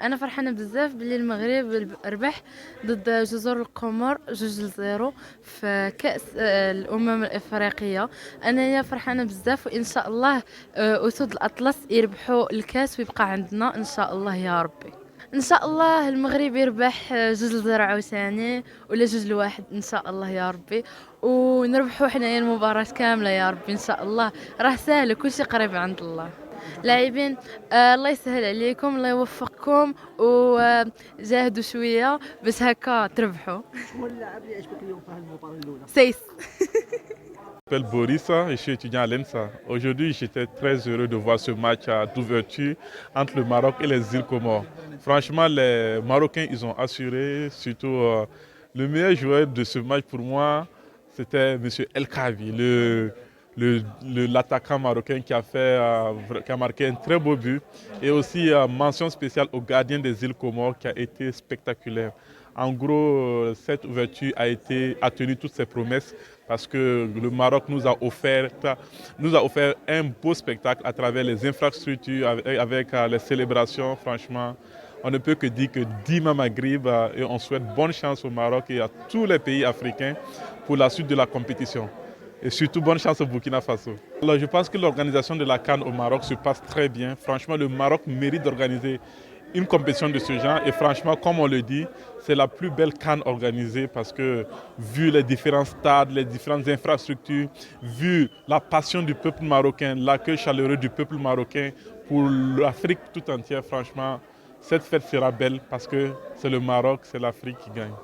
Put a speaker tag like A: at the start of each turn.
A: انا فرحانه بزاف بلي المغرب ربح ضد جزر القمر 2-0 في كاس الامم الافريقيه. انايا فرحانه بزاف، وان شاء الله اسود الاطلس يربحوا الكاس ويبقى عندنا ان شاء الله يا ربي. ان شاء الله المغرب يربح 2-0 عاوتاني ولا 2-1 ان شاء الله يا ربي، ونربحوا حنايا المباراة كاملة يا ربي ان شاء الله. راه سهل كلشي قريب عند الله. لاعبين الله يسهل عليكم، الله يوفقكم، وجاهدوا شوية باش هكا تربحوا.
B: شكون اللاعب اللي عجبك اليوم في هذه المباراة الأولى؟
A: سيس.
C: Je m'appelle Boris, je suis étudiant à l'ENSA. Aujourd'hui, j'étais très heureux de voir ce match d'ouverture entre le Maroc et les îles Comores. Franchement, les Marocains, ils ont assuré, surtout le meilleur joueur de ce match pour moi, c'était M. El Khavi, l'attaquant marocain qui a marqué un très beau but. Et aussi, mention spéciale au gardien des îles Comores qui a été spectaculaire. En gros, cette ouverture a tenu toutes ses promesses parce que le Maroc nous a offert un beau spectacle à travers les infrastructures, avec les célébrations. Franchement, on ne peut que dire que Dima Maghrib, et on souhaite bonne chance au Maroc et à tous les pays africains pour la suite de la compétition. Et surtout, bonne chance au Burkina Faso. Alors, je pense que l'organisation de la CAN au Maroc se passe très bien. Franchement, le Maroc mérite d'organiser une compétition de ce genre. Et franchement, comme on le dit, c'est la plus belle CAN organisée parce que, vu les différents stades, les différentes infrastructures, vu la passion du peuple marocain, l'accueil chaleureux du peuple marocain pour l'Afrique tout entière, franchement, cette fête sera belle parce que c'est le Maroc, c'est l'Afrique qui gagne.